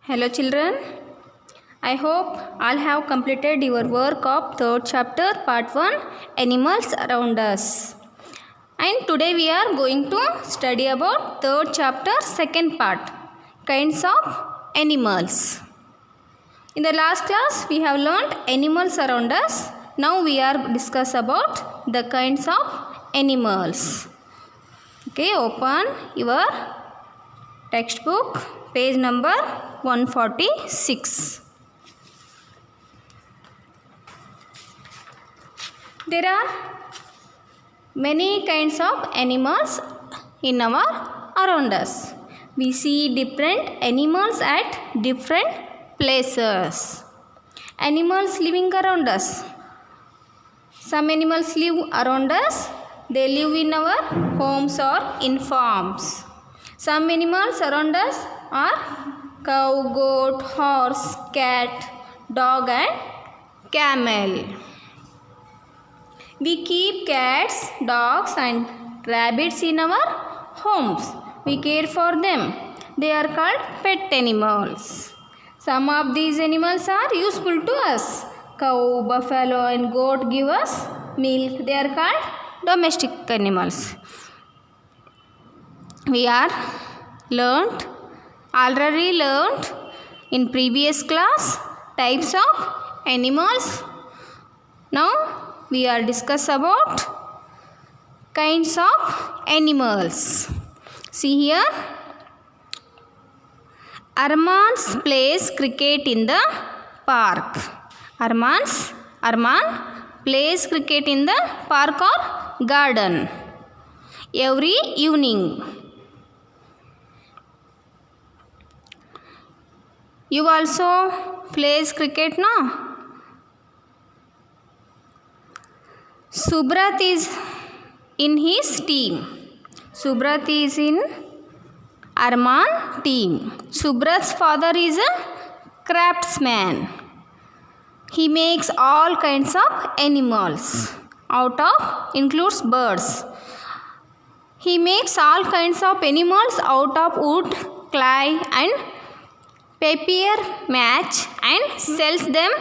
Hello children, I hope all have completed your work of third chapter part 1 animals around us. And today we are going to study about third chapter second part kinds of animals. In the last class we have learned animals around us. Now we are discuss about the kinds of animals. Okay, open your textbook page number 146. There are many kinds of animals in our around us. We see different animals at different places. Animals living around us. Some animals live around us. They live in our homes or in farms. Some animals around us are cow, goat, horse, cat, dog and camel. We keep cats, dogs and rabbits in our homes. We care for them. They are called pet animals. Some of these animals are useful to us. Cow, buffalo and goat give us milk. They are called domestic animals. We are already learned in previous class types of animals. Now we are discuss about kinds of animals. See here, Arman plays cricket in the park. Arman plays cricket in the park or garden every evening. You also plays cricket, no? Subrat is in his team. Subrat is in Arman team. Subrat's father is a craftsman. He makes all kinds of animals includes birds. He makes all kinds of animals out of wood, clay and paper match and sells them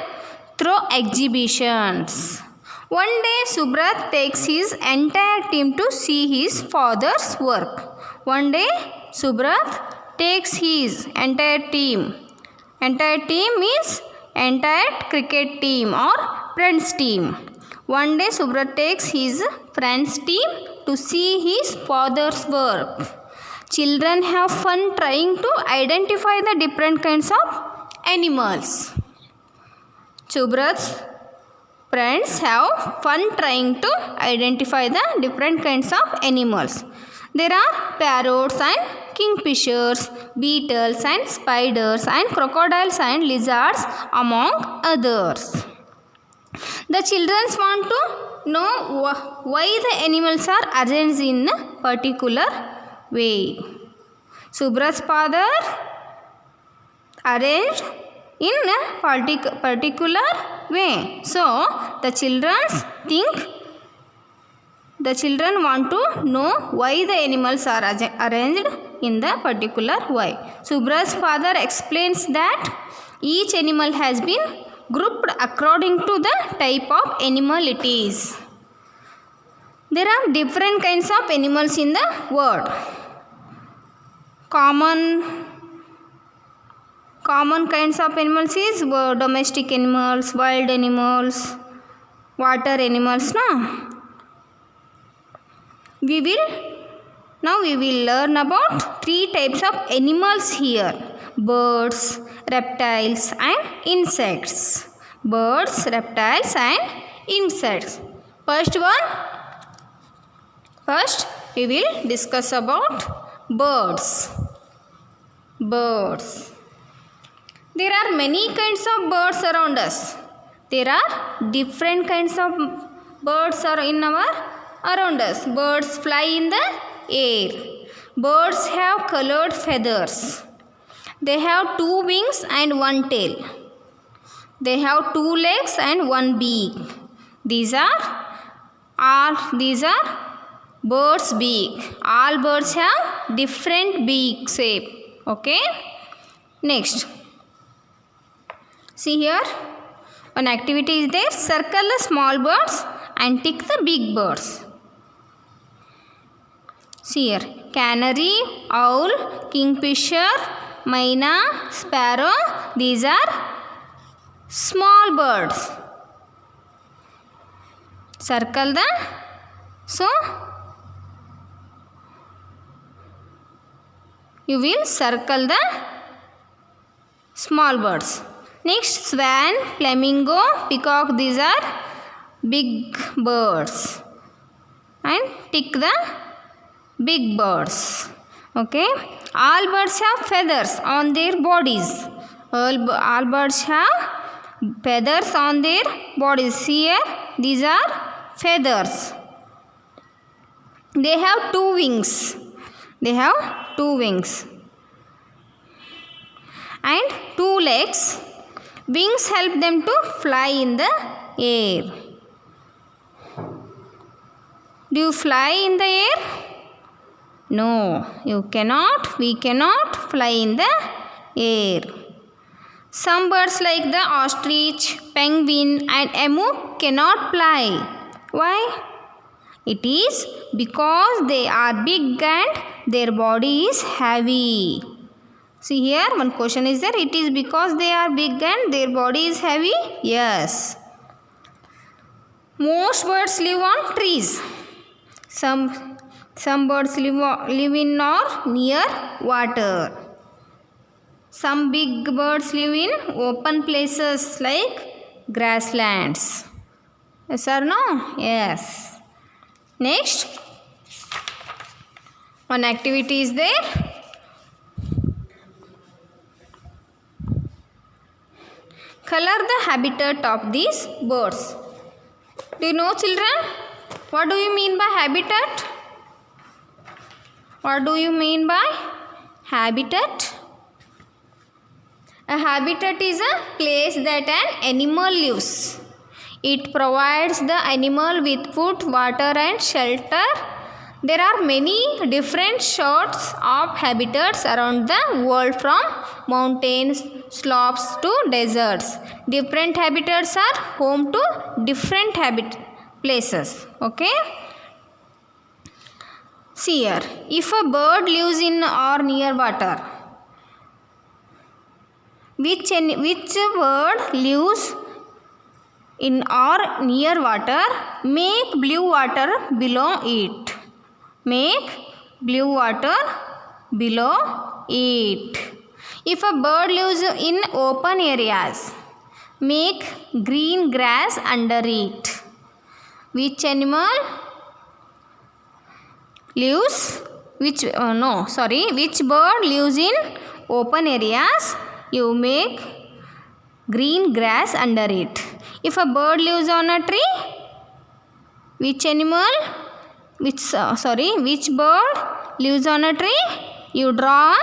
through exhibitions. One day Subrat takes his entire team to see his father's work. One day Subrat takes his entire team. Entire team means entire cricket team or friends team. One day Subrat takes his friends team to see his father's work. Children have fun trying to identify the different kinds of animals. Subrat's friends have fun trying to identify the different kinds of animals. There are parrots and kingfishers, beetles and spiders and crocodiles and lizards among others. The children want to know why the animals are arranged in a particular way. Subrat's father arranged in a particular way. So the children want to know why the animals are arranged in the particular way. Subrat's father explains that each animal has been grouped according to the type of animal it is. There are different kinds of animals in the world. Common kinds of animals is domestic animals, wild animals, water animals. We will learn about three types of animals here: birds, reptiles and insects. Birds, reptiles and insects. First we will discuss about birds. There are many kinds of birds around us. There are different kinds of birds around us. Birds fly in the air. Birds have colored feathers. They have 2 wings and 1 tail. They have 2 legs and 1 beak. These are birds' beak. All birds have different beak shape. Okay. Next, See here, one activity is there. Circle the small birds and tick the big birds. See here, canary, owl, kingfisher, myna, sparrow. These are small birds. Circle the, so you will circle the small birds. Next, swan, flamingo, peacock. These are big birds. And tick the big birds. Okay. All birds have feathers on their bodies. All birds have feathers on their bodies. Here, these are feathers. They have two wings. They have two wings and two legs. Wings help them to fly in the air. Do you fly in the air? No, you cannot. We cannot fly in the air. Some birds like the ostrich, penguin and emu cannot fly. Why? It is because they are big and their body is heavy. See here, one question is there. It is because they are big and their body is heavy? Yes. Most birds live on trees. Some birds live in or near water. Some big birds live in open places like grasslands. Yes or no? Yes. Next, one activity is there. Color the habitat of these birds. Do you know, children? What do you mean by habitat? What do you mean by habitat? A habitat is a place that an animal lives. It provides the animal with food, water and shelter. There are many different sorts of habitats around the world, from mountains, slopes to deserts. Different habitats are home to different places. Okay. See here, if a bird lives in or near water, which bird lives in or near water, make blue water below it. Make blue water below it. If a bird lives in open areas, make green grass under it. Which animal lives, which bird lives in open areas? You make green grass under it. If a bird lives on a tree, which bird lives on a tree? You draw a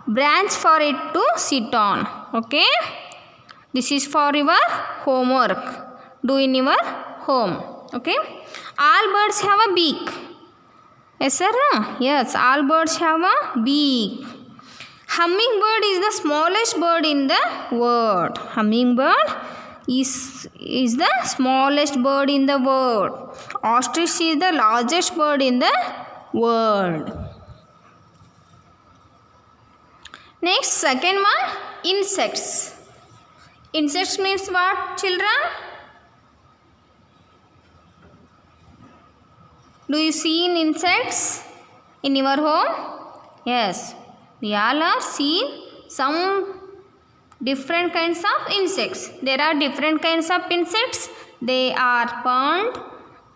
branch for it to sit on. Okay. This is for your homework. Do in your home. Okay. All birds have a beak. Yes sir? No? Yes, all birds have a beak. Hummingbird is the smallest bird in the world. Hummingbird is the smallest bird in the world. Ostrich is the largest bird in the world. Next, second one, insects. Insects means what, children? Do you see insects in your home? Yes. We all are seeing some different kinds of insects. There are different kinds of insects. They are found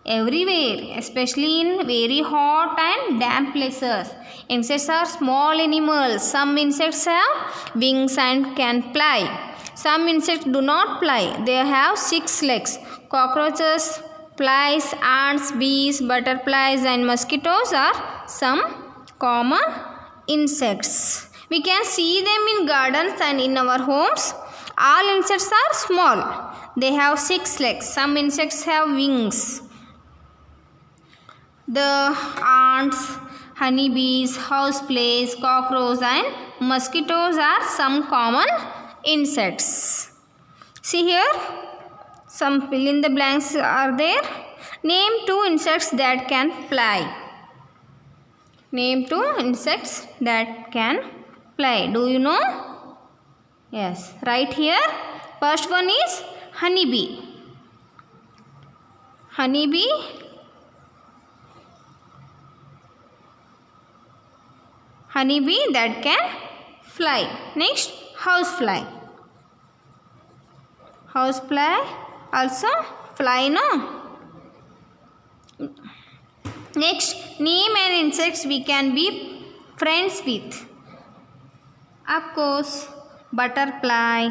everywhere, especially in very hot and damp places. Insects are small animals. Some insects have wings and can fly. Some insects do not fly. They have 6 legs. Cockroaches, flies, ants, bees, butterflies and mosquitoes are some common insects. We can see them in gardens and in our homes. All insects are small. They have 6 legs. Some insects have wings. The ants, honeybees, houseflies, cockroaches and mosquitoes are some common insects. See here, some fill in the blanks are there. Name 2 insects that can fly. Name 2 insects that can fly. Do you know? Yes, right here. First one is honeybee. Honeybee. Honeybee that can fly. Next, housefly. Housefly also fly, no? Next, name an insects we can be friends with. Of course, butterfly.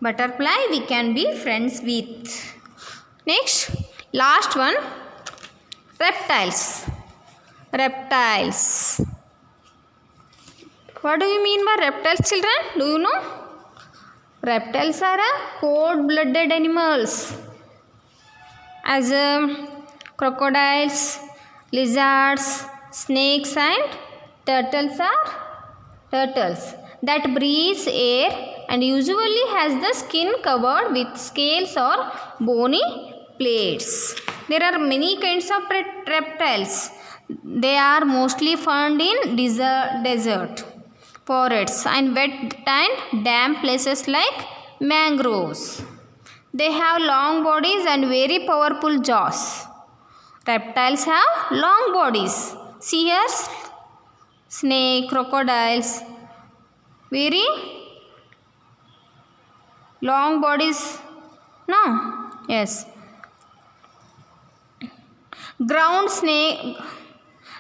Butterfly we can be friends with. Next, last one, reptiles. Reptiles. What do you mean by reptiles, children? Do you know? Reptiles are cold-blooded animals, as crocodiles, lizards, snakes and turtles are turtles that breathes air and usually has the skin covered with scales or bony plates. There are many kinds of reptiles. They are mostly found in desert forests and wet and damp places like mangroves. They have long bodies and very powerful jaws. Reptiles have long bodies. See here, snake, crocodiles, very long bodies. No? Yes. Ground snake,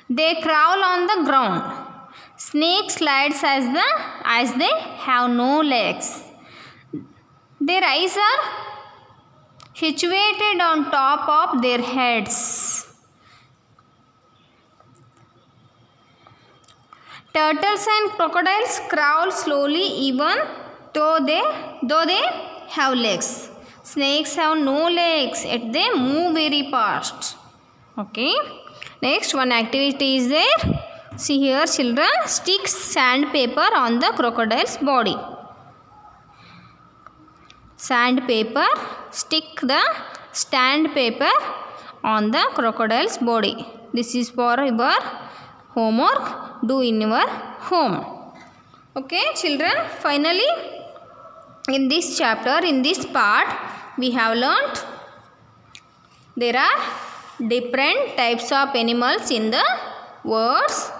they crawl on the ground. Snake slides as they have no legs. Their eyes are situated on top of their heads. Turtles and crocodiles crawl slowly even though they have legs. Snakes have no legs, yet they move very fast. Okay. Next, one activity is there. See here, children, stick sandpaper on the crocodile's body. Sandpaper, stick the sandpaper on the crocodile's body. This is for your homework. Do in your home. Okay, children, finally, in this chapter, in this part, we have learnt there are different types of animals in the words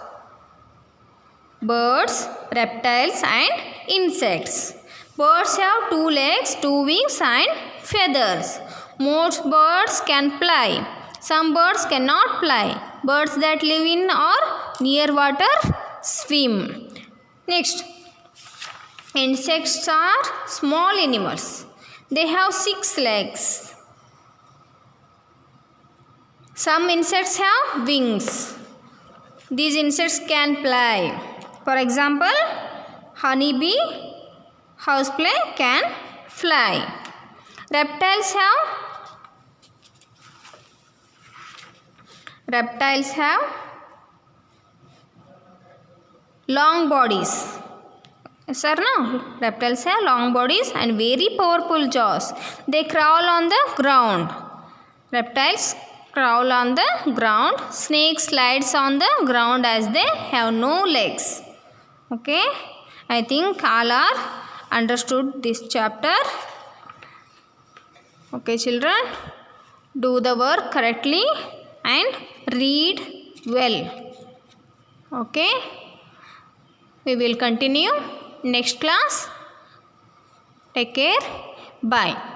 birds, reptiles and insects. Birds have 2 legs, 2 wings and feathers. Most birds can fly. Some birds cannot fly. Birds that live in or near water swim. Next, insects are small animals. They have 6 legs. Some insects have wings. These insects can fly. For example, honeybee, housefly can fly. Reptiles have long bodies. Sir, no? Reptiles have long bodies and very powerful jaws. They crawl on the ground. Reptiles crawl on the ground. Snake slides on the ground as they have no legs. Okay, I think all are understood this chapter. Okay, children, do the work correctly and read well. Okay, we will continue next class. Take care. Bye.